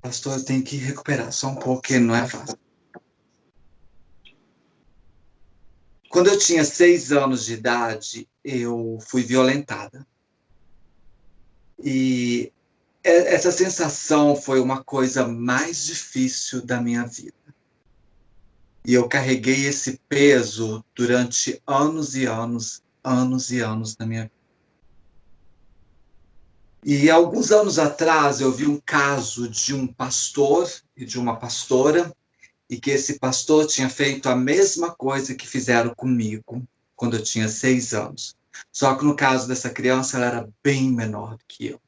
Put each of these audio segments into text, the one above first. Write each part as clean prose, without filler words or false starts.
Pastor, eu tenho que recuperar só um pouco, porque não é fácil. Quando eu tinha 6 anos de idade, eu fui violentada. E essa sensação foi uma coisa mais difícil da minha vida. E eu carreguei esse peso durante anos e anos, anos e anos da minha vida. E alguns anos atrás eu vi um caso de um pastor e de uma pastora, e que esse pastor tinha feito a mesma coisa que fizeram comigo quando eu tinha 6 anos. Só que no caso dessa criança, ela era bem menor do que eu.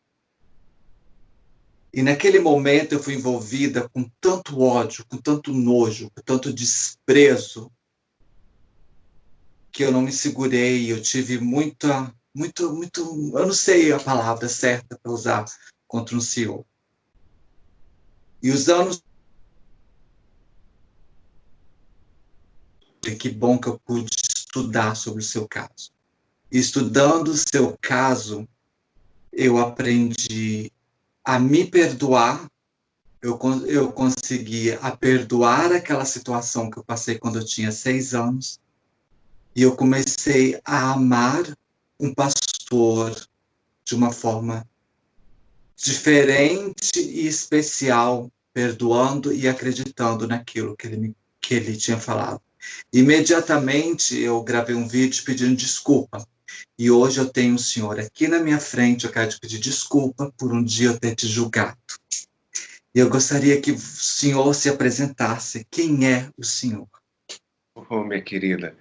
E naquele momento eu fui envolvida com tanto ódio, com tanto nojo, com tanto desprezo, que eu não me segurei, eu tive muito, eu não sei a palavra certa para usar contra um senhor. E os anos, que bom que eu pude estudar sobre o seu caso. E estudando o seu caso, eu aprendi a me perdoar, eu consegui a perdoar aquela situação que eu passei quando eu tinha 6 anos, e eu comecei a amar um pastor de uma forma diferente e especial, perdoando e acreditando naquilo que ele tinha falado. Imediatamente eu gravei um vídeo pedindo desculpa. E hoje eu tenho um senhor aqui na minha frente, eu quero te pedir desculpa por um dia eu ter te julgado. E eu gostaria que o senhor se apresentasse. Quem é o senhor? Oh, minha querida.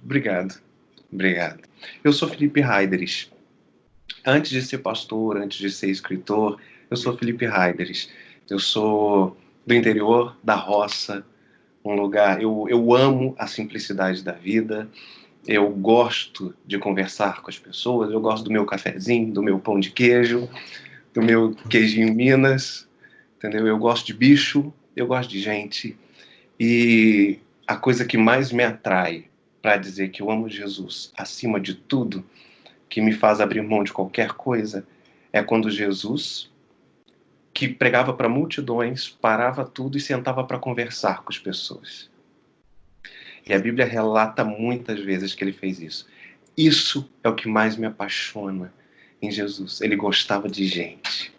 Obrigado. Eu sou Felipe Heideris. Antes de ser pastor, antes de ser escritor, eu sou Felipe Heideris. Eu sou do interior, da roça, um lugar... Eu amo a simplicidade da vida, eu gosto de conversar com as pessoas, eu gosto do meu cafezinho, do meu pão de queijo, do meu queijinho Minas, entendeu? Eu gosto de bicho, eu gosto de gente. E a coisa que mais me atrai para dizer que eu amo Jesus acima de tudo, que me faz abrir mão de qualquer coisa, é quando Jesus, que pregava para multidões, parava tudo e sentava para conversar com as pessoas. E a Bíblia relata muitas vezes que ele fez isso. Isso é o que mais me apaixona em Jesus. Ele gostava de gente.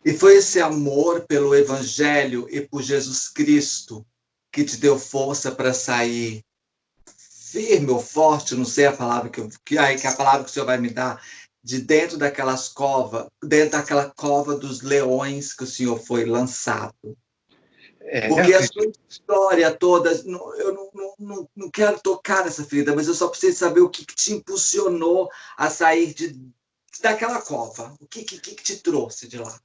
E foi esse amor pelo Evangelho e por Jesus Cristo que te deu força para sair firme ou forte, não sei a palavra que a palavra que o senhor vai me dar, de dentro daquelas covas, dentro daquela cova dos leões que o senhor foi lançado. Porque a sua história toda, eu não quero tocar nessa ferida, mas eu só preciso saber o que te impulsionou a sair daquela cova. O que te trouxe de lá?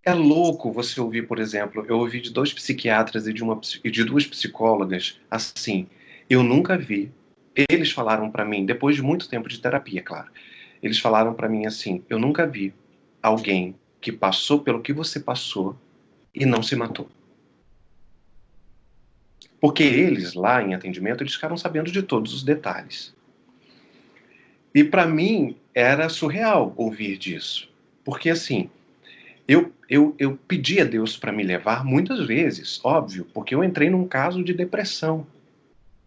É louco você ouvir, por exemplo, eu ouvi de 2 psiquiatras e de 2 psicólogas, assim, eu nunca vi. Eles falaram para mim, depois de muito tempo de terapia, claro, eles falaram para mim assim, eu nunca vi alguém que passou pelo que você passou e não se matou. Porque eles, lá em atendimento, eles ficaram sabendo de todos os detalhes. E para mim era surreal ouvir disso. Porque assim, eu pedi a Deus para me levar muitas vezes, óbvio, porque eu entrei num caso de depressão.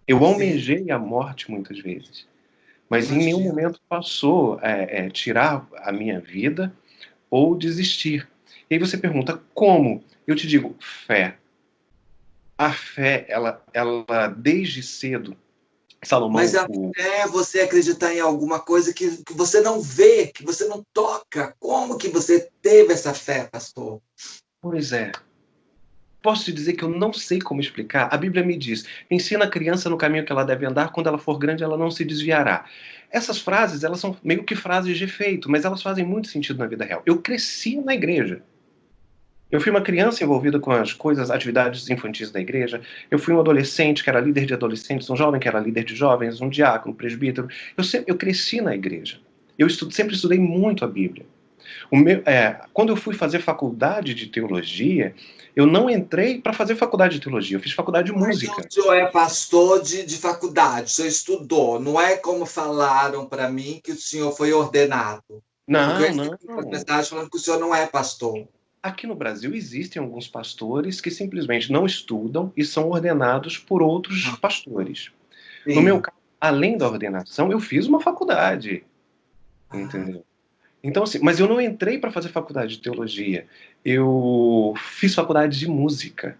Eu almejei a morte muitas vezes. Mas em nenhum momento passou tirar a minha vida ou desistir. E aí você pergunta, como? Eu te digo, fé. A fé, ela desde cedo, Salomão... Mas a fé é você acreditar em alguma coisa que você não vê, que você não toca. Como que você teve essa fé, pastor? Pois é. Posso te dizer que eu não sei como explicar? A Bíblia me diz, ensina a criança no caminho que ela deve andar, quando ela for grande ela não se desviará. Essas frases, elas são meio que frases de efeito, mas elas fazem muito sentido na vida real. Eu cresci na igreja. Eu fui uma criança envolvida com as coisas, atividades infantis da igreja. Eu fui um adolescente que era líder de adolescentes, um jovem que era líder de jovens, um diácono, um presbítero. Eu cresci na igreja. Eu sempre estudei muito a Bíblia. Quando eu fui fazer faculdade de teologia, eu não entrei para fazer faculdade de teologia, eu fiz faculdade de música. Mas o senhor é pastor de faculdade, o senhor estudou. Não é como falaram para mim que o senhor foi ordenado. Não, Porque eu não. recebi uma mensagem falando que o senhor não é pastor. aqui no Brasil existem alguns pastores que simplesmente não estudam e são ordenados por outros pastores. No meu Sim. caso, além da ordenação, eu fiz uma faculdade, entendeu? Então, assim, mas eu não entrei para fazer faculdade de teologia. Eu fiz faculdade de música,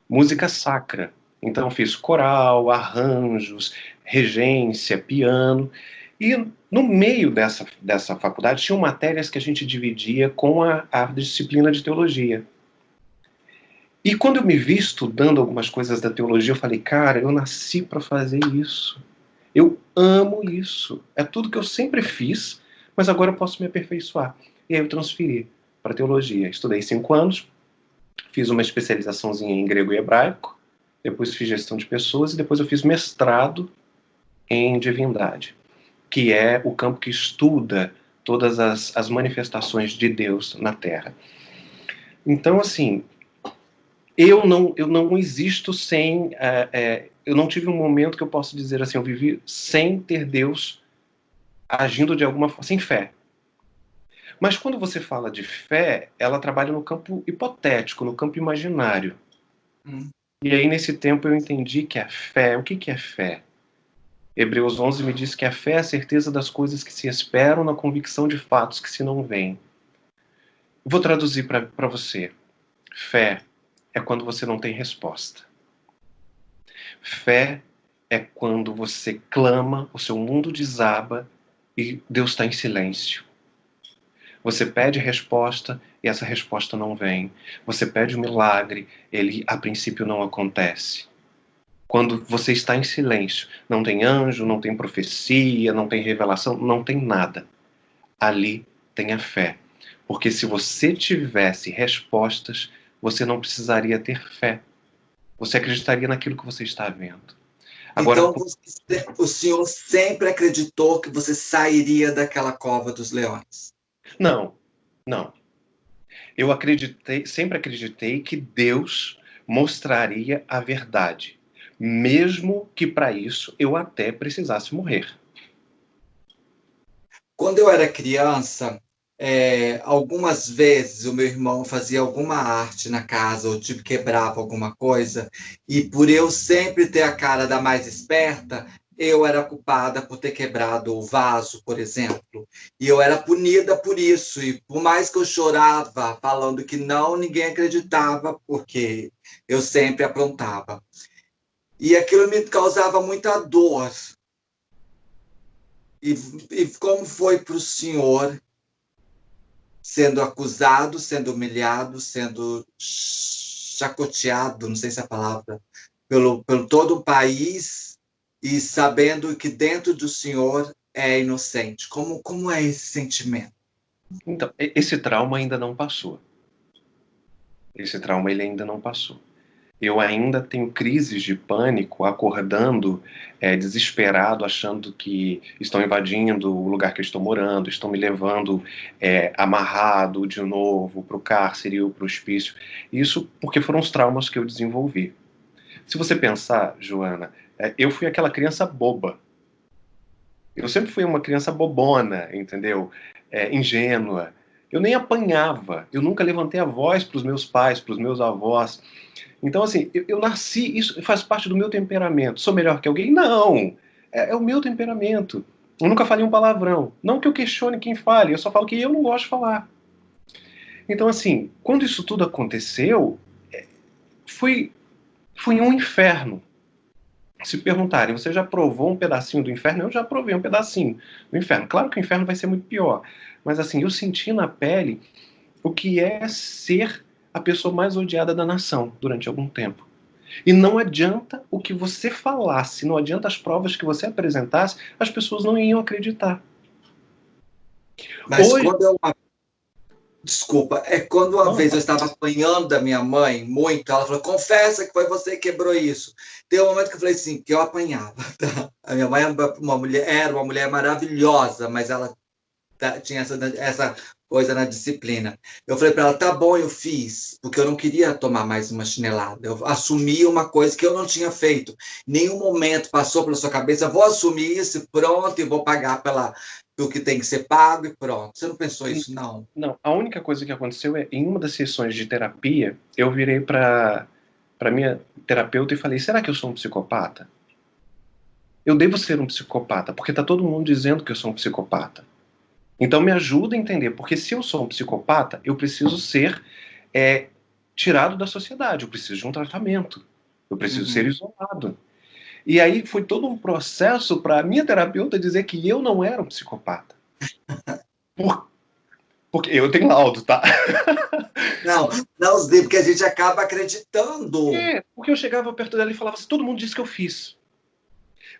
música sacra. Então, eu fiz coral, arranjos, regência, piano. E no meio dessa faculdade, tinham matérias que a gente dividia com a disciplina de teologia. E quando eu me vi estudando algumas coisas da teologia, eu falei, cara, eu nasci para fazer isso. Eu amo isso. É tudo que eu sempre fiz, mas agora eu posso me aperfeiçoar. E aí eu transferi para teologia. Estudei 5 anos, fiz uma especializaçãozinha em grego e hebraico, depois fiz gestão de pessoas e depois eu fiz mestrado em divindade, que é o campo que estuda todas as manifestações de Deus na Terra. Então, assim, eu não existo sem... eu não tive um momento que eu posso dizer assim, eu vivi sem ter Deus agindo de alguma forma, sem fé. Mas quando você fala de fé, ela trabalha no campo hipotético, no campo imaginário. Hum. E aí, nesse tempo, eu entendi que a fé... O que é fé? Hebreus 11 me diz que a fé é a certeza das coisas que se esperam, na convicção de fatos que se não veem. Vou traduzir para você. Fé é quando você não tem resposta. Fé é quando você clama, o seu mundo desaba e Deus está em silêncio. Você pede resposta e essa resposta não vem. Você pede um milagre, ele a princípio não acontece. Quando você está em silêncio, não tem anjo, não tem profecia, não tem revelação, não tem nada. Ali tem a fé. Porque se você tivesse respostas, você não precisaria ter fé. Você acreditaria naquilo que você está vendo. Agora, Então, o senhor sempre acreditou que você sairia daquela cova dos leões? não, não. Eu acreditei, sempre acreditei que Deus mostraria a verdade, mesmo que para isso eu até precisasse morrer. Quando eu era criança, algumas vezes o meu irmão fazia alguma arte na casa, ou tipo quebrava alguma coisa, e por eu sempre ter a cara da mais esperta, eu era culpada por ter quebrado o vaso, por exemplo. E eu era punida por isso. E por mais que eu chorava, falando que não, ninguém acreditava, porque eu sempre aprontava. E aquilo me causava muita dor. E, e como foi para o senhor sendo acusado, sendo humilhado, sendo chacoteado, não sei se é a palavra, pelo todo o país e sabendo que dentro do senhor é inocente? Como é esse sentimento? Então, esse trauma ainda não passou. Esse trauma ele ainda não passou. Eu ainda tenho crises de pânico, acordando desesperado, achando que estão invadindo o lugar que eu estou morando, estão me levando amarrado de novo para o cárcere ou para o hospício. Isso porque foram os traumas que eu desenvolvi. Se você pensar, Joana, eu fui aquela criança boba. Eu sempre fui uma criança bobona, entendeu? Ingênua. Eu nem apanhava, eu nunca levantei a voz para os meus pais, para os meus avós. Então, assim, eu nasci, isso faz parte do meu temperamento. Sou melhor que alguém? Não! É o meu temperamento. Eu nunca falei um palavrão. Não que eu questione quem fale, eu só falo que eu não gosto de falar. Então, assim, quando isso tudo aconteceu, foi, foi um inferno. Se perguntarem, você já provou um pedacinho do inferno? Eu já provei um pedacinho do inferno. Claro que o inferno vai ser muito pior. Mas, assim, eu senti na pele o que é ser a pessoa mais odiada da nação durante algum tempo. E não adianta o que você falasse, não adianta as provas que você apresentasse, as pessoas não iam acreditar. Mas Hoje, quando eu Desculpa, é quando uma não, vez eu estava apanhando da minha mãe muito, ela falou, confessa que foi você que quebrou isso. Tem um momento que eu falei assim, que eu apanhava, tá? A minha mãe era uma mulher maravilhosa, mas ela tinha essa coisa na disciplina. Eu falei para ela, tá bom, eu fiz, porque eu não queria tomar mais uma chinelada. Eu assumi uma coisa que eu não tinha feito. Nenhum momento passou pela sua cabeça, vou assumir isso, pronto, e vou pagar do que tem que ser pago e pronto. Você não pensou isso, não? Não, a única coisa que aconteceu é, em uma das sessões de terapia, eu virei para minha terapeuta e falei, será que eu sou um psicopata? Eu devo ser um psicopata, porque tá todo mundo dizendo que eu sou um psicopata. Então me ajuda a entender, porque se eu sou um psicopata, eu preciso ser tirado da sociedade, eu preciso de um tratamento, eu preciso ser isolado. E aí foi todo um processo para a minha terapeuta dizer que eu não era um psicopata. Porque eu tenho laudo, tá? Não, não, porque a gente acaba acreditando. Porque eu chegava perto dela e falava assim, todo mundo disse que eu fiz.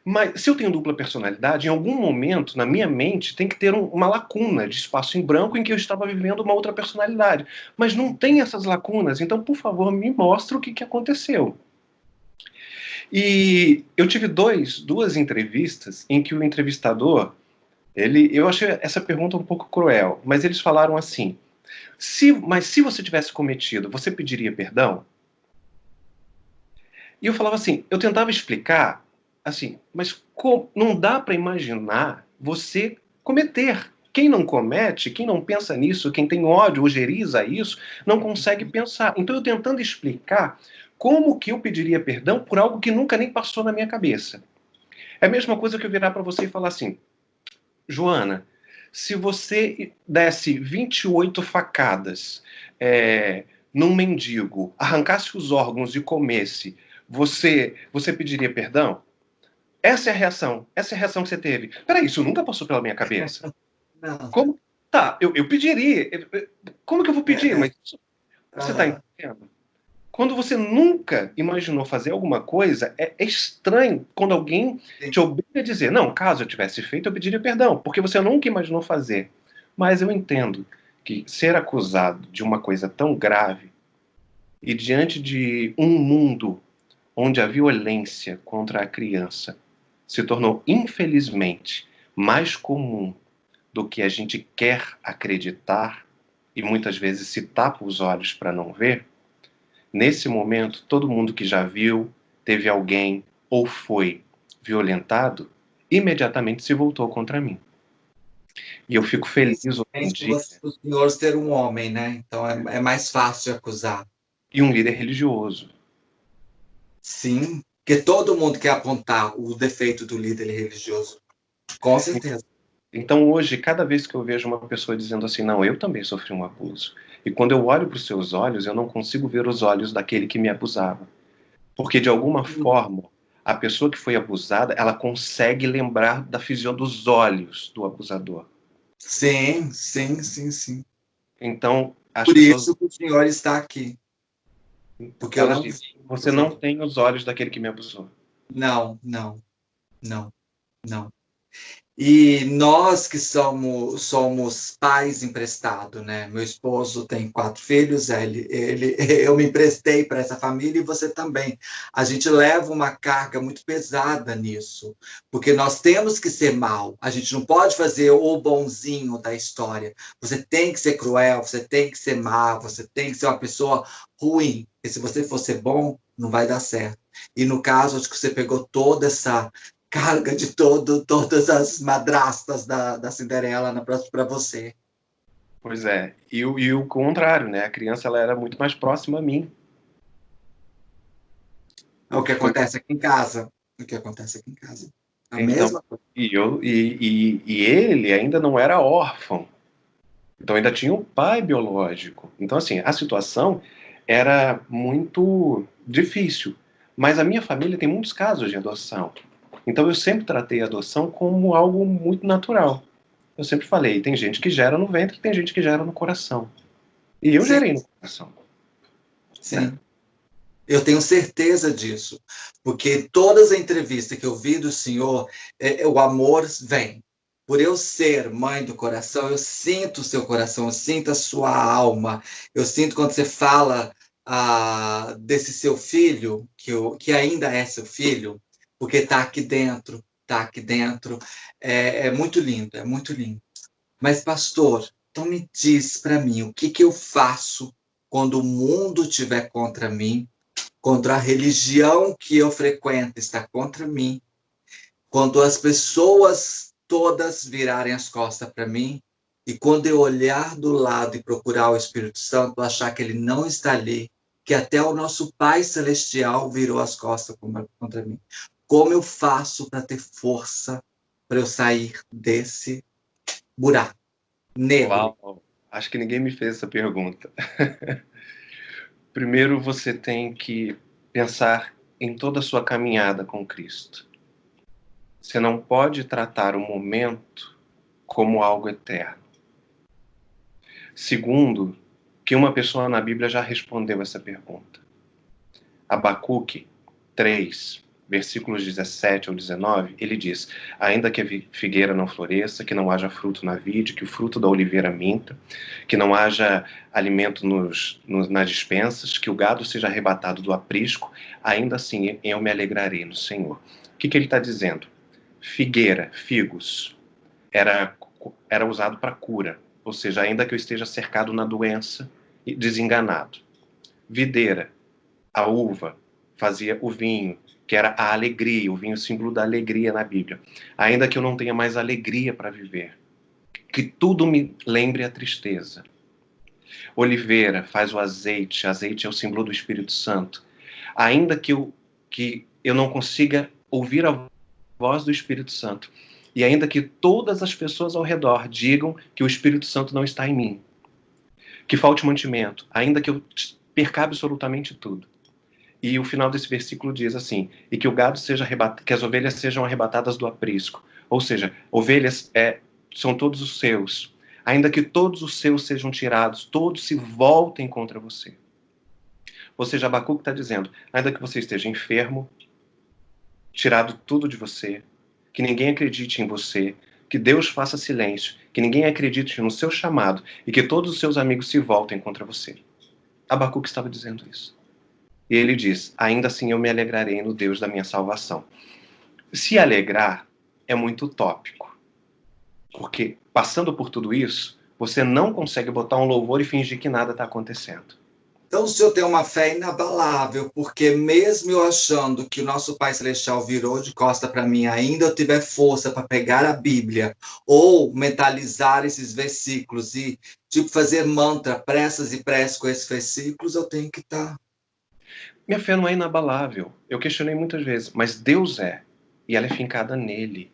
Mas se eu tenho dupla personalidade, em algum momento, na minha mente, tem que ter uma lacuna de espaço em branco em que eu estava vivendo uma outra personalidade. Mas não tem essas lacunas, então, por favor, me mostra o que aconteceu. E eu tive duas entrevistas em que o entrevistador, eu achei essa pergunta um pouco cruel, mas eles falaram assim, mas se você tivesse cometido, você pediria perdão? E eu falava assim, eu tentava explicar, assim, mas não dá para imaginar você cometer. Quem não comete, quem não pensa nisso, quem tem ódio, ojeriza isso, não consegue pensar. Então eu tentando explicar como que eu pediria perdão por algo que nunca nem passou na minha cabeça. É a mesma coisa que eu virar para você e falar assim, Joana, se você desse 28 facadas num mendigo, arrancasse os órgãos e comesse, você pediria perdão? Essa é a reação. Essa é a reação que você teve. Peraí, isso nunca passou pela minha cabeça. Não. Como? Tá, eu pediria. Como que eu vou pedir? Mas você está entendendo? Quando você nunca imaginou fazer alguma coisa, é estranho quando alguém te obriga a dizer, não, caso eu tivesse feito, eu pediria perdão, porque você nunca imaginou fazer. Mas eu entendo que ser acusado de uma coisa tão grave e diante de um mundo onde a violência contra a criança se tornou, infelizmente, mais comum do que a gente quer acreditar e muitas vezes se tapa os olhos para não ver, nesse momento, todo mundo que já viu, teve alguém ou foi violentado, imediatamente se voltou contra mim. E eu fico feliz hoje em dia. O senhor ser um homem, né? Então é mais fácil de acusar. E um líder religioso. Sim, porque todo mundo quer apontar o defeito do líder religioso. Com certeza. Então hoje, cada vez que eu vejo uma pessoa dizendo assim, não, eu também sofri um abuso. E quando eu olho para os seus olhos, eu não consigo ver os olhos daquele que me abusava. Porque de alguma forma, a pessoa que foi abusada, ela consegue lembrar da fisiologia dos olhos do abusador. Sim, sim, sim, sim. Então, as Por pessoas... isso que o senhor está aqui. Porque eu Elas não dizem, vi. você não tem os olhos daquele que me abusou. Não, não, não, não. E nós que somos pais emprestados, né? Meu esposo tem 4 filhos, eu me emprestei para essa família e você também. A gente leva uma carga muito pesada nisso, porque nós temos que ser mal. A gente não pode fazer o bonzinho da história. Você tem que ser cruel, você tem que ser má, você tem que ser uma pessoa ruim. E se você for ser bom, não vai dar certo. E no caso, acho que você pegou toda essa carga de todas as madrastas da Cinderela para você. Pois é. E o contrário, né? A criança ela era muito mais próxima a mim. É o que acontece aqui em casa. O que acontece aqui em casa. A Então, mesma coisa. e ele ainda não era órfão. Então ainda tinha um pai biológico. Então, assim, a situação era muito difícil. Mas a minha família tem muitos casos de adoção. Então eu sempre tratei a adoção como algo muito natural. Eu sempre falei, tem gente que gera no ventre, tem gente que gera no coração. E eu Sim, gerei no coração. sim. Né? Eu tenho certeza disso. Porque todas as entrevistas que eu vi do senhor, o amor vem. Por eu ser mãe do coração, eu sinto o seu coração, eu sinto a sua alma, eu sinto quando você fala desse seu filho, que ainda é seu filho, porque está aqui dentro, está aqui dentro. É muito lindo, é muito lindo. Mas, pastor, então me diz para mim, o que, que eu faço quando o mundo estiver contra mim, contra a religião que eu frequento está contra mim, quando as pessoas todas virarem as costas para mim, e quando eu olhar do lado e procurar o Espírito Santo, achar que ele não está ali, que até o nosso Pai Celestial virou as costas contra mim. Como eu faço para ter força para eu sair desse buraco negro? Uau! Acho que ninguém me fez essa pergunta. Primeiro, você tem que pensar em toda a sua caminhada com Cristo. Você não pode tratar o momento como algo eterno. Segundo, que uma pessoa na Bíblia já respondeu essa pergunta. Abacuque 3, versículos 17 ao 19, ele diz: ainda que a figueira não floresça, que não haja fruto na vide, que o fruto da oliveira minta, que não haja alimento nas dispensas, que o gado seja arrebatado do aprisco, ainda assim eu me alegrarei no Senhor. O que ele está dizendo? Figueira, figos, era usado para cura, ou seja, ainda que eu esteja cercado na doença e desenganado. Videira, a uva, fazia o vinho, que era a alegria, o vinho símbolo da alegria na Bíblia. Ainda que eu não tenha mais alegria para viver, que tudo me lembre a tristeza. Oliveira faz o azeite é o símbolo do Espírito Santo. Ainda que eu não consiga ouvir a voz do Espírito Santo, e ainda que todas as pessoas ao redor digam que o Espírito Santo não está em mim, que falte mantimento, ainda que eu perca absolutamente tudo. E o final desse versículo diz assim: e que o gado seja que as ovelhas sejam arrebatadas do aprisco. Ou seja, ovelhas são todos os seus. Ainda que todos os seus sejam tirados, todos se voltem contra você. Ou seja, Abacuque está dizendo: ainda que você esteja enfermo, tirado tudo de você, que ninguém acredite em você, que Deus faça silêncio, que ninguém acredite no seu chamado e que todos os seus amigos se voltem contra você. Abacuque estava dizendo isso. E ele diz: ainda assim eu me alegrarei no Deus da minha salvação. Se alegrar é muito utópico, porque passando por tudo isso, você não consegue botar um louvor e fingir que nada está acontecendo. Então, o senhor tem uma fé inabalável, porque mesmo eu achando que o nosso Pai Celestial virou de costa para mim, ainda eu tiver força para pegar a Bíblia ou mentalizar esses versículos e tipo fazer mantra, pressas e preces com esses versículos, eu tenho que estar. Minha fé não é inabalável. Eu questionei muitas vezes, mas Deus é. E ela é fincada nele.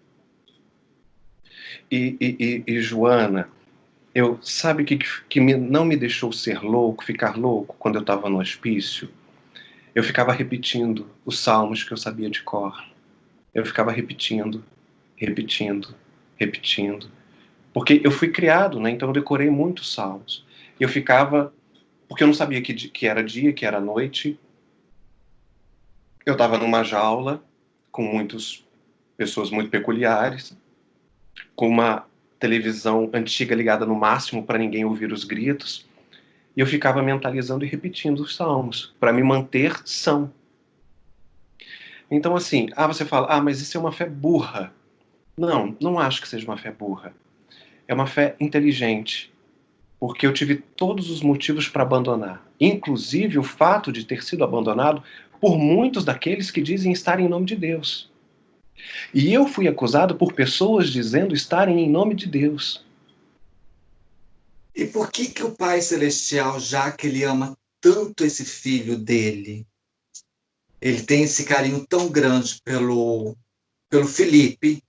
E Joana, sabe o que não me deixou ser louco, ficar louco, quando eu estava no hospício? Eu ficava repetindo os salmos que eu sabia de cor. Eu ficava repetindo, repetindo, repetindo. Porque eu fui criado, né? Então eu decorei muitos salmos. Eu ficava, porque eu não sabia que era dia, que era noite. Eu estava numa jaula com muitas pessoas muito peculiares, com uma televisão antiga ligada no máximo para ninguém ouvir os gritos. E eu ficava mentalizando e repetindo os salmos para me manter são. Então assim, você fala, mas isso é uma fé burra. Não, não acho que seja uma fé burra. É uma fé inteligente, porque eu tive todos os motivos para abandonar, inclusive o fato de ter sido abandonado por muitos daqueles que dizem estar em nome de Deus. E eu fui acusado por pessoas dizendo estarem em nome de Deus. E por que o Pai Celestial, já que ele ama tanto esse filho dele, ele tem esse carinho tão grande pelo Felipe,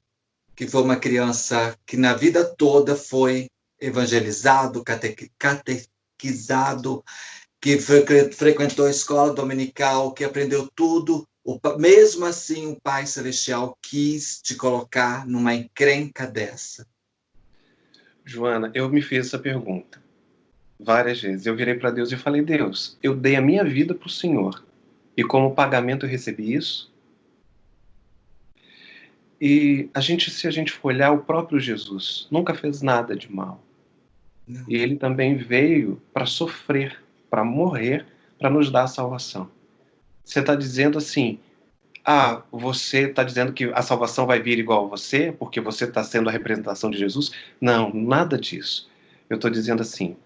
que foi uma criança que na vida toda foi evangelizado, catequizado, que frequentou a escola dominical, que aprendeu tudo. Mesmo assim, o Pai Celestial quis te colocar numa encrenca dessa. Joana, eu me fiz essa pergunta várias vezes. Eu virei para Deus e falei: Deus, eu dei a minha vida para o Senhor e como pagamento eu recebi isso? E se a gente for olhar, o próprio Jesus nunca fez nada de mal. Não. E ele também veio para sofrer, para morrer, para nos dar a salvação. Você está dizendo assim: você está dizendo que a salvação vai vir igual a você, porque você está sendo a representação de Jesus? Não, nada disso. Eu estou dizendo assim: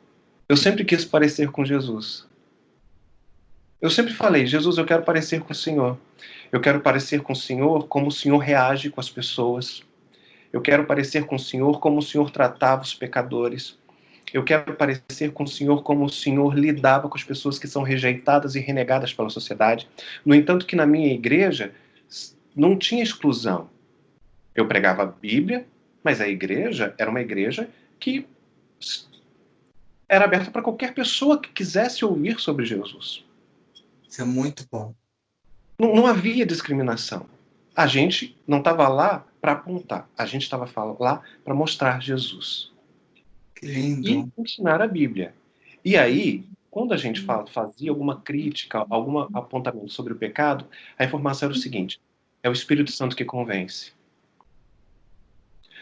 eu sempre quis parecer com Jesus. Eu sempre falei: Jesus, eu quero parecer com o Senhor. Eu quero parecer com o Senhor como o Senhor reage com as pessoas. Eu quero parecer com o Senhor como o Senhor tratava os pecadores. Eu quero parecer com o Senhor como o Senhor lidava com as pessoas que são rejeitadas e renegadas pela sociedade. No entanto, que na minha igreja não tinha exclusão. Eu pregava a Bíblia, mas a igreja era uma igreja que era aberta para qualquer pessoa que quisesse ouvir sobre Jesus. Isso é muito bom. Não havia discriminação. A gente não estava lá para apontar. A gente estava lá para mostrar Jesus. Que lindo. E ensinar a Bíblia. E aí, quando a gente fazia alguma crítica, algum apontamento sobre o pecado, a informação era o seguinte: é o Espírito Santo que convence.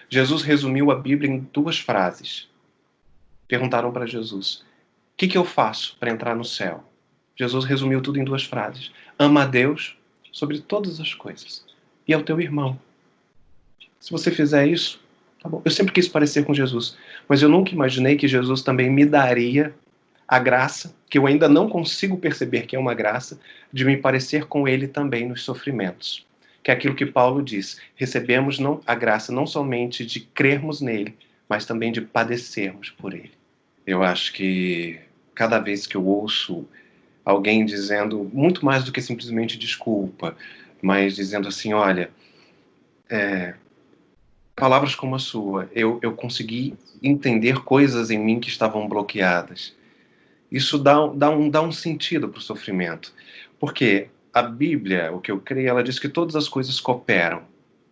Jesus resumiu a Bíblia em 2 frases. Perguntaram para Jesus: o que eu faço para entrar no céu? Jesus resumiu tudo em 2 frases. Ama a Deus sobre todas as coisas e ao teu irmão. Se você fizer isso, tá bom. Eu sempre quis parecer com Jesus, mas eu nunca imaginei que Jesus também me daria a graça, que eu ainda não consigo perceber que é uma graça, de me parecer com ele também nos sofrimentos. Que é aquilo que Paulo diz: recebemos a graça não somente de crermos nele, mas também de padecermos por ele. Eu acho que cada vez que eu ouço alguém dizendo muito mais do que simplesmente desculpa, mas dizendo assim, olha, palavras como a sua, eu consegui entender coisas em mim que estavam bloqueadas. Isso dá um sentido para o sofrimento. Porque a Bíblia, o que eu creio, ela diz que todas as coisas cooperam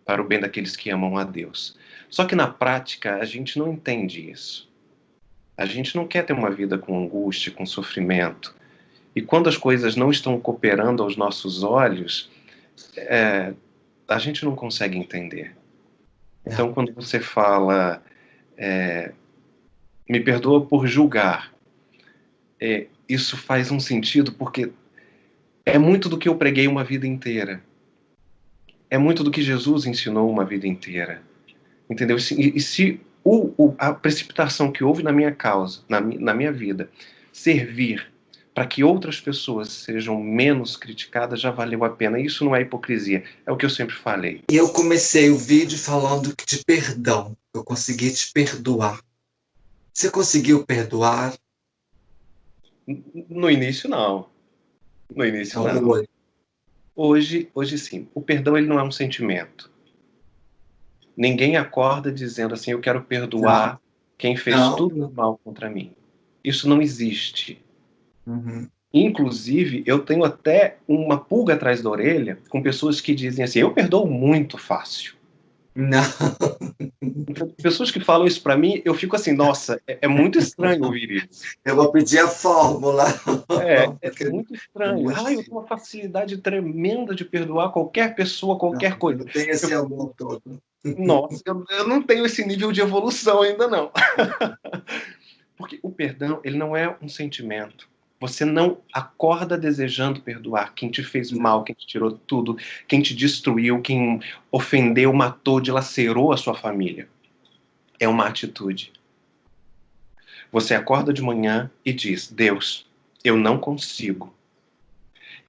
para o bem daqueles que amam a Deus. Só que na prática a gente não entende isso. A gente não quer ter uma vida com angústia, com sofrimento. E quando as coisas não estão cooperando aos nossos olhos, a gente não consegue entender. Então, quando você fala, me perdoa por julgar, isso faz um sentido porque é muito do que eu preguei uma vida inteira. É muito do que Jesus ensinou uma vida inteira. Entendeu? E se a precipitação que houve na minha causa, na minha vida, servir para que outras pessoas sejam menos criticadas, já valeu a pena. Isso não é hipocrisia, é o que eu sempre falei. E eu comecei o vídeo falando de perdão. Eu consegui te perdoar. Você conseguiu perdoar? No início, não. No início, Não, não. Hoje sim. O perdão, ele não é um sentimento. Ninguém acorda dizendo assim, eu quero perdoar quem fez tudo mal contra mim. Isso não existe. Uhum. Inclusive, eu tenho até uma pulga atrás da orelha com pessoas que dizem assim, eu perdoo muito fácil. Não. Pessoas que falam isso para mim, eu fico assim, nossa, é muito estranho ouvir isso. Eu vou pedir a fórmula. É muito estranho. Eu tenho uma facilidade tremenda de perdoar qualquer pessoa, qualquer coisa. Eu tenho esse amor todo. Nossa, eu não tenho esse nível de evolução ainda não. Porque o perdão, ele não é um sentimento. Você não acorda desejando perdoar quem te fez mal, quem te tirou tudo, quem te destruiu, quem ofendeu, matou, dilacerou a sua família. É uma atitude. Você acorda de manhã e diz, Deus, eu não consigo.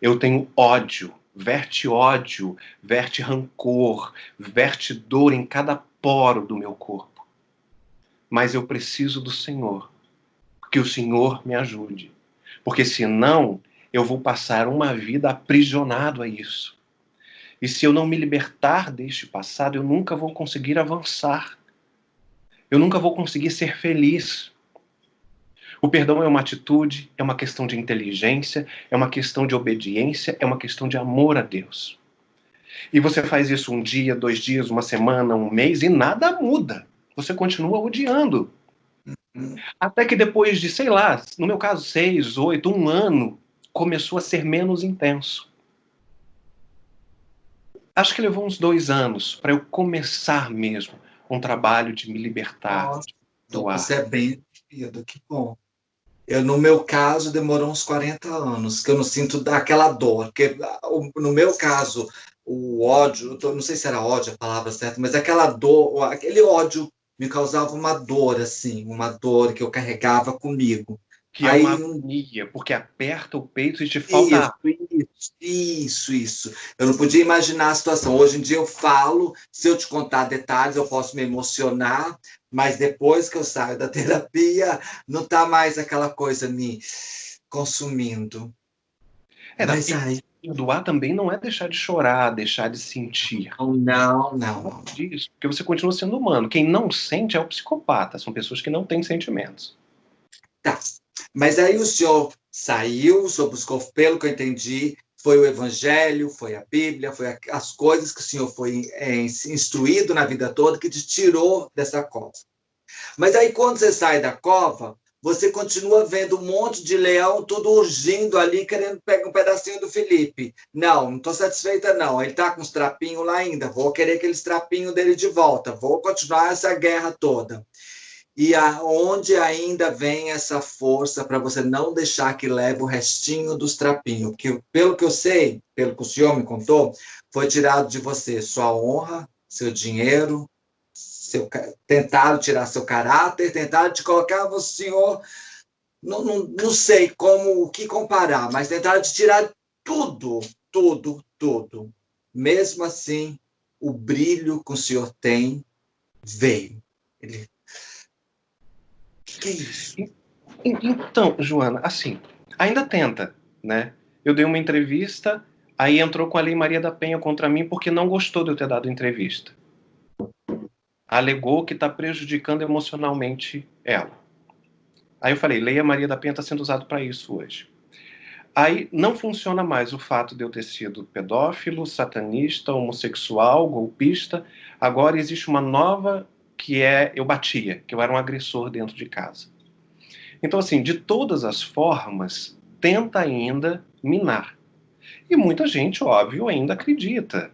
Eu tenho ódio, verte rancor, verte dor em cada poro do meu corpo. Mas eu preciso do Senhor. Que o Senhor me ajude. Porque senão eu vou passar uma vida aprisionado a isso. E se eu não me libertar deste passado, eu nunca vou conseguir avançar. Eu nunca vou conseguir ser feliz. O perdão é uma atitude, é uma questão de inteligência, é uma questão de obediência, é uma questão de amor a Deus. E você faz isso um dia, 2 dias, uma semana, um mês e nada muda. Você continua odiando. Até que depois de, sei lá, no meu caso, 6, 8, 1 ano, começou a ser menos intenso. Acho que levou uns 2 anos para eu começar mesmo um trabalho de me libertar, Nossa, de então doar. você é bem vivido, que bom. No meu caso, demorou uns 40 anos, que eu não sinto aquela dor. Porque, no meu caso, o ódio, não sei se era ódio a palavra certa, mas aquela dor, aquele ódio me causava uma dor, assim, uma dor que eu carregava comigo. Que é Aí, uma agonia, porque aperta o peito e te falta ar. isso. Eu não podia imaginar a situação. Hoje em dia eu falo, se eu te contar detalhes, eu posso me emocionar, mas depois que eu saio da terapia, não tá mais aquela coisa me consumindo. Mas E aí, perdoar também não é deixar de chorar, deixar de sentir. não. Disso, porque você continua sendo humano. Quem não sente é o psicopata. São pessoas que não têm sentimentos. Tá. Mas aí o senhor saiu, o senhor buscou, pelo que eu entendi, foi o Evangelho, foi a Bíblia, foi as coisas que o senhor foi instruído na vida toda que te tirou dessa cova. Mas aí quando você sai da cova, você continua vendo um monte de leão tudo urgindo ali, querendo pegar um pedacinho do Felipe. Não estou satisfeita não, ele está com os trapinhos lá ainda, vou querer aqueles trapinhos dele de volta, vou continuar essa guerra toda. E aonde ainda vem essa força para você não deixar que leve o restinho dos trapinhos? Que, pelo que eu sei, pelo que o senhor me contou, foi tirado de você sua honra, seu dinheiro, tentaram tirar seu caráter, tentaram te colocar, o senhor, não sei como, o que comparar, mas tentaram te tirar tudo, tudo. Mesmo assim, o brilho que o senhor tem veio. Ele, que é isso? Então, Joana, assim, ainda tenta, né? Eu dei uma entrevista, aí entrou com a Lei Maria da Penha contra mim porque não gostou de eu ter dado entrevista. Alegou que está prejudicando emocionalmente ela. Aí eu falei, Lei Maria da Penha está sendo usado para isso hoje. Aí não funciona mais o fato de eu ter sido pedófilo, satanista, homossexual, golpista. Agora existe uma nova que é eu batia, que eu era um agressor dentro de casa. Então, assim, de todas as formas, tenta ainda minar. E muita gente, óbvio, ainda acredita,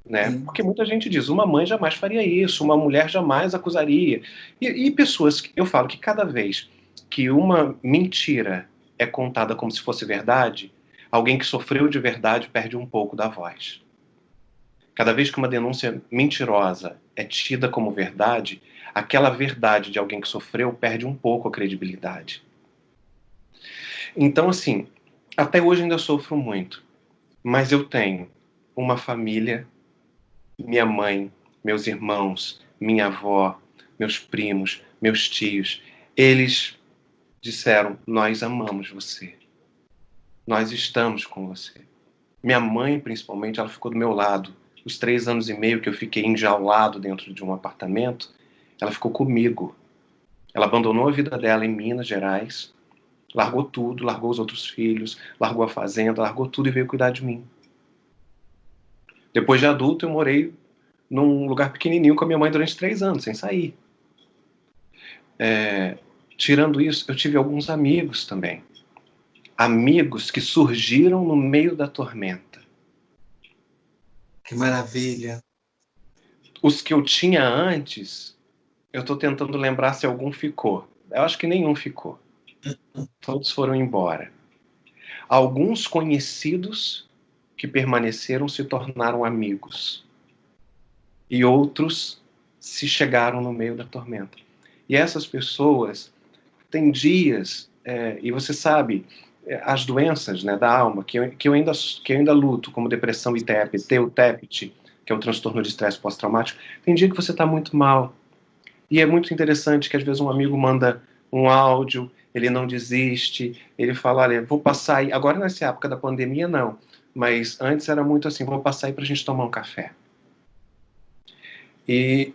né? Sim. Porque muita gente diz, uma mãe jamais faria isso, uma mulher jamais acusaria. E pessoas, eu falo que cada vez que uma mentira é contada como se fosse verdade, alguém que sofreu de verdade perde um pouco da voz. Cada vez que uma denúncia mentirosa é tida como verdade, aquela verdade de alguém que sofreu perde um pouco a credibilidade. Então, assim, até hoje ainda sofro muito, mas eu tenho uma família, minha mãe, meus irmãos, minha avó, meus primos, meus tios. Eles disseram: Nós amamos você, nós estamos com você. Minha mãe, principalmente, ela ficou do meu lado. Os 3 anos e meio que eu fiquei enjaulado dentro de um apartamento, ela ficou comigo. Ela abandonou a vida dela em Minas Gerais, largou tudo, largou os outros filhos, largou a fazenda, largou tudo e veio cuidar de mim. Depois de adulto, eu morei num lugar pequenininho com a minha mãe durante 3 anos, sem sair. Tirando isso, eu tive alguns amigos também. Amigos que surgiram no meio da tormenta. Que maravilha. Os que eu tinha antes, eu estou tentando lembrar se algum ficou. Eu acho que nenhum ficou. Todos foram embora. Alguns conhecidos que permaneceram se tornaram amigos. E outros se chegaram no meio da tormenta. E essas pessoas têm dias, e você sabe, as doenças, né, da alma, que eu ainda luto, como depressão e TEP, o TEPT, que é o transtorno de estresse pós-traumático, tem dia que você está muito mal. E é muito interessante que às vezes um amigo manda um áudio, ele não desiste, ele fala, olha, vou passar aí, agora nessa época da pandemia não, mas antes era muito assim, vou passar aí pra gente tomar um café. E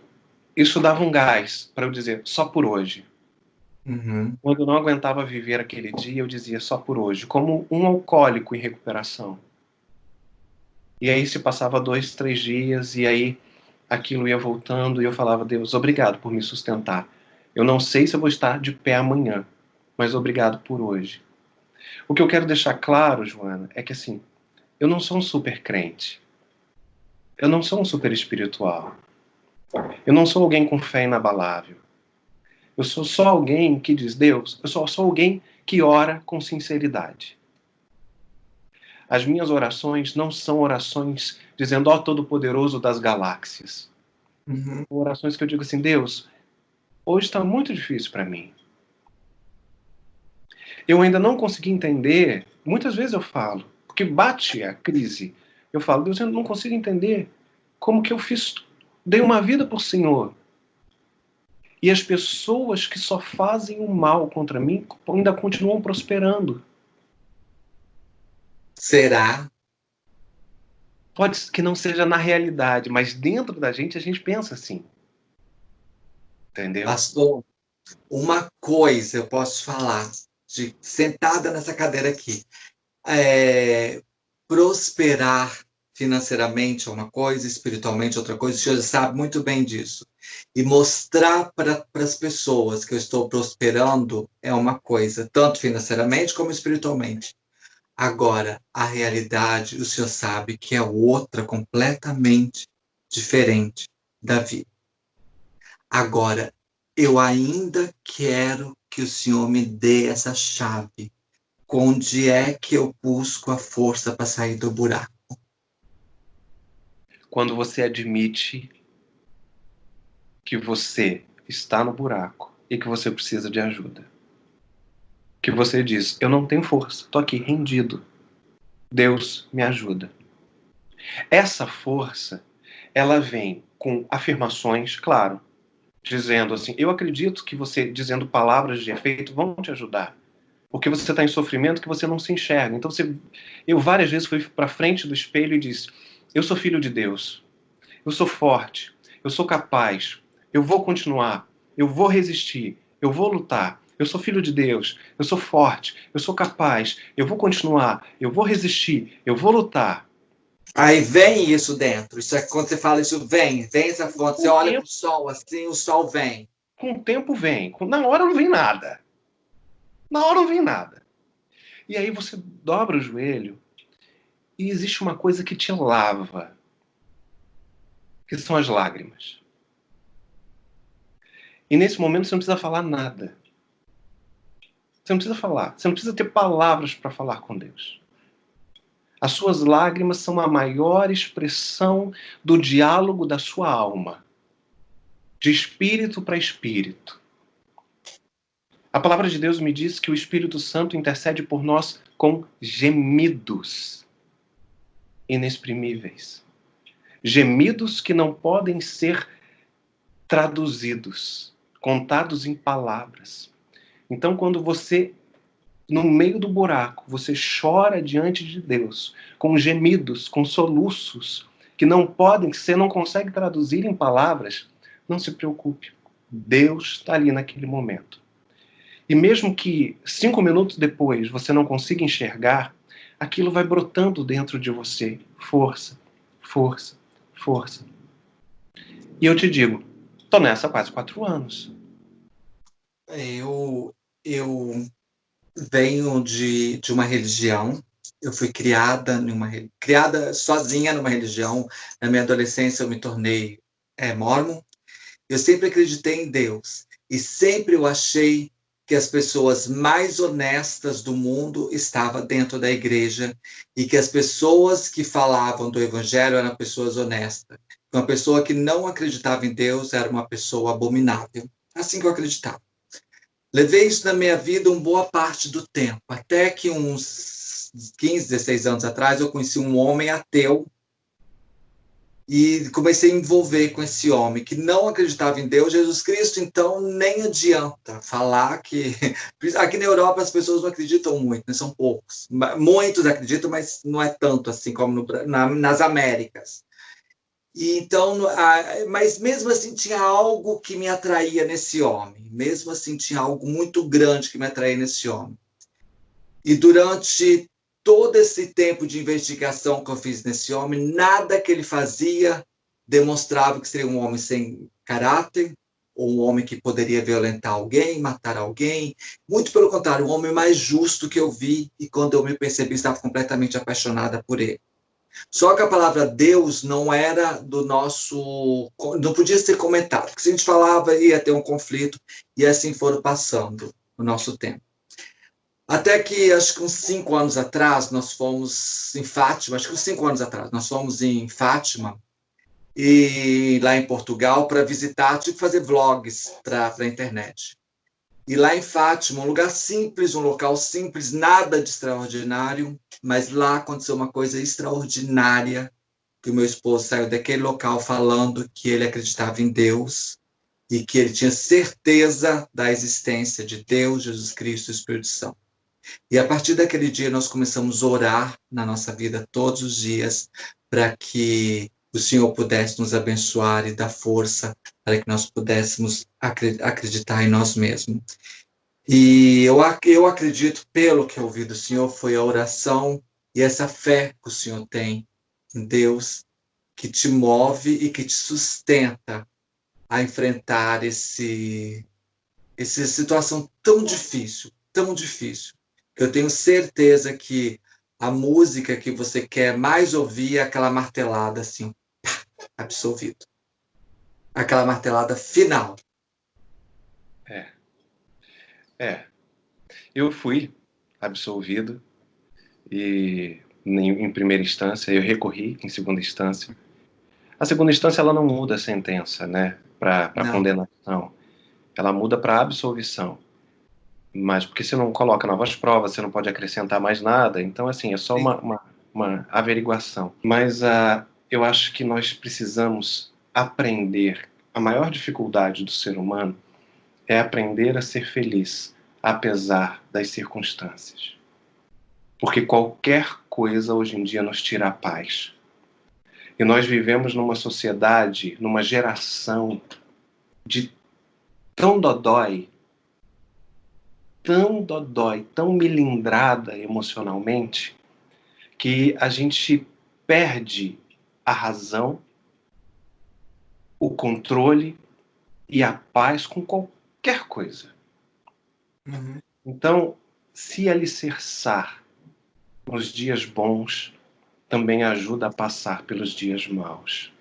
isso dava um gás para eu dizer, só por hoje. Uhum. Quando eu não aguentava viver aquele dia, eu dizia só por hoje, como um alcoólico em recuperação. E aí se passava 2, 3 dias, e aí aquilo ia voltando, e eu falava, Deus, obrigado por me sustentar. Eu não sei se eu vou estar de pé amanhã, mas obrigado por hoje. O que eu quero deixar claro, Joana, é que assim, eu não sou um super crente. Eu não sou um super espiritual. Eu não sou alguém com fé inabalável. Eu sou só alguém que diz, Deus, eu sou só alguém que ora com sinceridade. As minhas orações não são orações dizendo, ó Todo-Poderoso das galáxias. Uhum. São orações que eu digo assim, Deus, hoje está muito difícil para mim. Eu ainda não consegui entender, muitas vezes eu falo, porque bate a crise. Eu falo, Deus, eu não consigo entender como que eu dei uma vida por Senhor. E as pessoas que só fazem o mal contra mim ainda continuam prosperando. Será? Pode que não seja na realidade, mas dentro da gente a gente pensa assim. Entendeu? Pastor, uma coisa eu posso falar, sentada nessa cadeira aqui. Prosperar financeiramente é uma coisa, espiritualmente é outra coisa, o senhor sabe muito bem disso. E mostrar para as pessoas que eu estou prosperando é uma coisa, tanto financeiramente como espiritualmente. Agora, a realidade, o senhor sabe que é outra, completamente diferente da vida. Agora, eu ainda quero que o senhor me dê essa chave. Onde é que eu busco a força para sair do buraco? Quando você admite que você está no buraco e que você precisa de ajuda. Que você diz, eu não tenho força, estou aqui rendido. Deus me ajuda. Essa força, ela vem com afirmações, claro, dizendo assim, eu acredito que você, dizendo palavras de efeito, vão te ajudar. Porque você está em sofrimento que você não se enxerga. Então, eu várias vezes fui para frente do espelho e disse, eu sou filho de Deus. Eu sou forte. Eu sou capaz. Eu vou continuar. Eu vou resistir. Eu vou lutar. Eu sou filho de Deus. Eu sou forte. Eu sou capaz. Eu vou continuar. Eu vou resistir. Eu vou lutar. Aí vem isso dentro. Isso é quando você fala isso, vem essa fonte. Você olha para o sol, assim, o sol vem. Com o tempo vem. Na hora não vem nada. Na hora não vem nada. E aí você dobra o joelho e existe uma coisa que te lava, que são as lágrimas. E nesse momento você não precisa falar nada. Você não precisa falar. Você não precisa ter palavras para falar com Deus. As suas lágrimas são a maior expressão do diálogo da sua alma, de espírito para espírito. A palavra de Deus me diz que o Espírito Santo intercede por nós com gemidos inexprimíveis. Gemidos que não podem ser traduzidos, contados em palavras. Então, quando você, no meio do buraco, você chora diante de Deus, com gemidos, com soluços, que você não consegue traduzir em palavras, não se preocupe. Deus está ali naquele momento. E mesmo que 5 minutos depois você não consiga enxergar, aquilo vai brotando dentro de você. Força, força, força. E eu te digo, estou nessa há quase 4 anos. Eu venho de uma religião. Eu fui criada sozinha numa religião. Na minha adolescência eu me tornei mórmon. Eu sempre acreditei em Deus e sempre eu achei que as pessoas mais honestas do mundo estavam dentro da igreja e que as pessoas que falavam do evangelho eram pessoas honestas. Uma pessoa que não acreditava em Deus era uma pessoa abominável. Assim que eu acreditava. Levei isso na minha vida uma boa parte do tempo, até que uns 15, 16 anos atrás eu conheci um homem ateu e comecei a envolver com esse homem que não acreditava em Deus, Jesus Cristo. Então nem adianta falar que aqui na Europa as pessoas não acreditam muito, né? São poucos, muitos acreditam, mas não é tanto assim como nas Américas. E então, mas mesmo assim tinha algo que me atraía nesse homem, mesmo assim tinha algo muito grande que me atraía nesse homem. E durante todo esse tempo de investigação que eu fiz nesse homem, nada que ele fazia demonstrava que seria um homem sem caráter, ou um homem que poderia violentar alguém, matar alguém. Muito pelo contrário, um homem mais justo que eu vi, e quando eu me percebi, estava completamente apaixonada por ele. Só que a palavra Deus não era do nosso... não podia ser comentado, porque se a gente falava, ia ter um conflito, e assim foram passando o nosso tempo. Até que, acho que uns 5 anos atrás, nós fomos em Fátima, acho que uns 5 anos atrás, nós fomos em Fátima, e lá em Portugal, para visitar, tipo fazer vlogs para a internet. E lá em Fátima, um lugar simples, um local simples, nada de extraordinário, mas lá aconteceu uma coisa extraordinária, que o meu esposo saiu daquele local falando que ele acreditava em Deus e que ele tinha certeza da existência de Deus, Jesus Cristo e o Espírito Santo. E a partir daquele dia nós começamos a orar na nossa vida todos os dias para que o Senhor pudesse nos abençoar e dar força para que nós pudéssemos acreditar em nós mesmos. E eu acredito, pelo que eu ouvi do Senhor, foi a oração e essa fé que o Senhor tem em Deus que te move e que te sustenta a enfrentar essa situação tão difícil, que eu tenho certeza que a música que você quer mais ouvir é aquela martelada assim, absolvido. Aquela martelada final. Eu fui absolvido e em primeira instância, eu recorri em segunda instância. A segunda instância ela não muda a sentença, né, para condenação. Ela muda para absolvição. Mas porque você não coloca novas provas, você não pode acrescentar mais nada. Então, assim, é só uma averiguação. Mas eu acho que nós precisamos aprender. A maior dificuldade do ser humano é aprender a ser feliz, apesar das circunstâncias. Porque qualquer coisa hoje em dia nos tira a paz. E nós vivemos numa sociedade, numa geração de tão dodói, tão melindrada emocionalmente, que a gente perde a razão, o controle e a paz com qualquer coisa. Uhum. Então, se alicerçar nos dias bons também ajuda a passar pelos dias maus.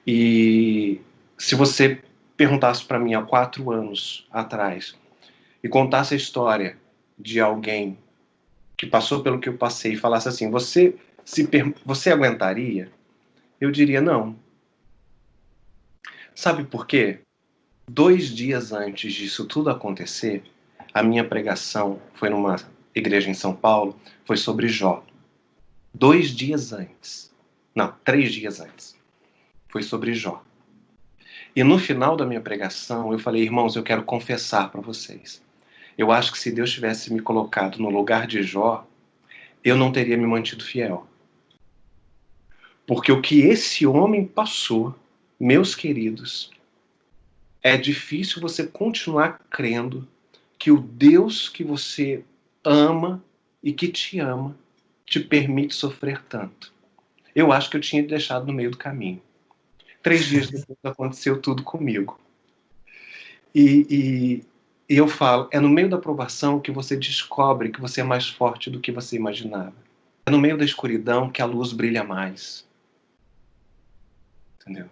E se você perguntasse para mim há 4 anos atrás e contasse a história de alguém que passou pelo que eu passei e falasse assim, você aguentaria? Eu diria não. Sabe por quê? 2 dias antes disso tudo acontecer, a minha pregação foi numa igreja em São Paulo, foi sobre Jó. 2 dias antes. Não, 3 dias antes. Foi sobre Jó. E no final da minha pregação, eu falei, irmãos, eu quero confessar para vocês. Eu acho que se Deus tivesse me colocado no lugar de Jó, eu não teria me mantido fiel. Porque o que esse homem passou, meus queridos, é difícil você continuar crendo que o Deus que você ama e que te ama te permite sofrer tanto. Eu acho que eu tinha deixado no meio do caminho. 3 dias depois aconteceu tudo comigo. E eu falo, é no meio da provação que você descobre que você é mais forte do que você imaginava. É no meio da escuridão que a luz brilha mais. Entendeu?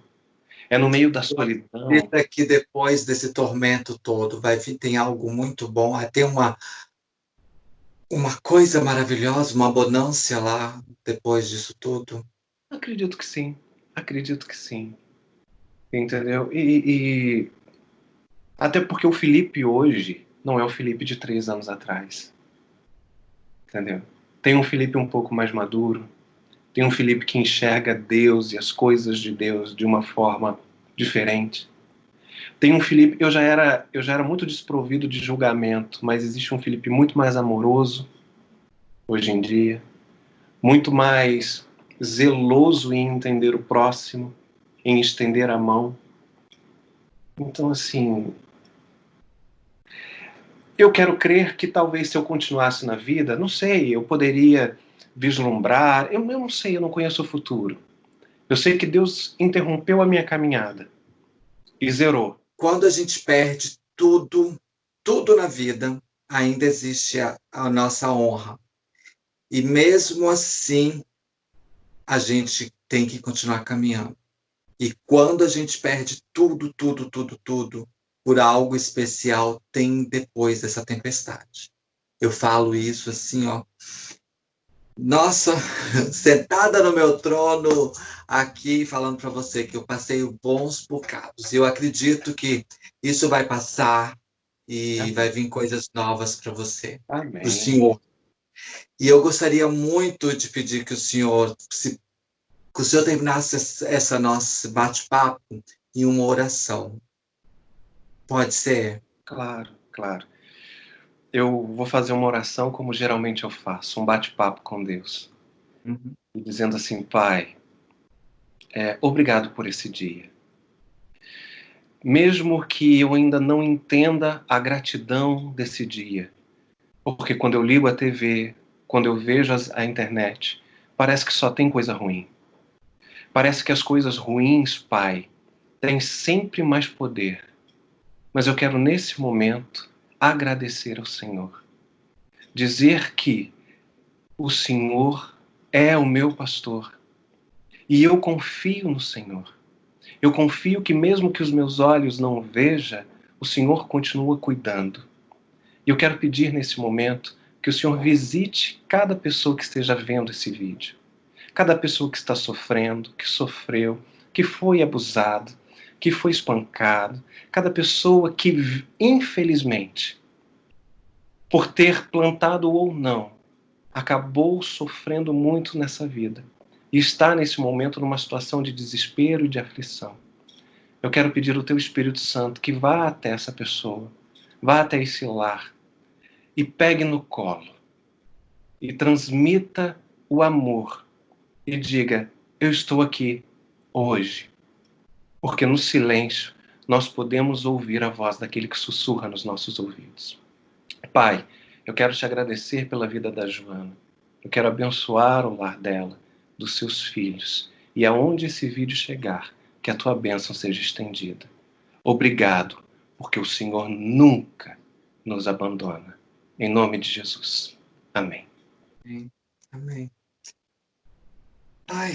É no meio da solidão. Acredita que depois desse tormento todo vai vir, tem algo muito bom, vai ter uma coisa maravilhosa, uma bonância lá depois disso tudo? Acredito que sim. Acredito que sim. Entendeu? E até porque o Felipe hoje não é o Felipe de 3 anos atrás. Entendeu? Tem um Felipe um pouco mais maduro. Tem um Felipe que enxerga Deus e as coisas de Deus de uma forma diferente. Tem um Felipe, eu já era muito desprovido de julgamento, mas existe um Felipe muito mais amoroso hoje em dia, muito mais zeloso em entender o próximo, em estender a mão. Então, assim, eu quero crer que talvez se eu continuasse na vida, não sei, eu poderia vislumbrar, eu não sei, eu não conheço o futuro. Eu sei que Deus interrompeu a minha caminhada e zerou. Quando a gente perde tudo na vida, ainda existe a nossa honra. E mesmo assim, a gente tem que continuar caminhando. E quando a gente perde tudo, por algo especial, tem depois dessa tempestade. Eu falo isso assim, ó. Nossa, sentada no meu trono aqui, falando para você que eu passei bons bocados. Eu acredito que isso vai passar e vai vir coisas novas para você, para o Amém. Senhor. E eu gostaria muito de pedir que o Senhor terminasse essa nosso bate-papo em uma oração. Pode ser? Claro, claro. Eu vou fazer uma oração como geralmente eu faço, um bate-papo com Deus. Uhum. Dizendo assim, Pai, obrigado por esse dia. Mesmo que eu ainda não entenda a gratidão desse dia, porque quando eu ligo a TV, quando eu vejo a internet, parece que só tem coisa ruim. Parece que as coisas ruins, Pai, têm sempre mais poder. Mas eu quero, nesse momento, agradecer ao Senhor. Dizer que o Senhor é o meu pastor. E eu confio no Senhor. Eu confio que mesmo que os meus olhos não vejam, o Senhor continua cuidando. E eu quero pedir nesse momento que o Senhor visite cada pessoa que esteja vendo esse vídeo. Cada pessoa que está sofrendo, que sofreu, que foi abusado, que foi espancado. Cada pessoa que, infelizmente, por ter plantado ou não, acabou sofrendo muito nessa vida. E está nesse momento numa situação de desespero e de aflição. Eu quero pedir ao Teu Espírito Santo que vá até essa pessoa, vá até esse lar e pegue no colo e transmita o amor e diga: eu estou aqui hoje. Porque no silêncio nós podemos ouvir a voz daquele que sussurra nos nossos ouvidos. Pai, eu quero te agradecer pela vida da Joana. Eu quero abençoar o lar dela, dos seus filhos. E aonde esse vídeo chegar, que a tua bênção seja estendida. Obrigado, porque o Senhor nunca nos abandona. Em nome de Jesus. Amém. Amém. Amém. Ai,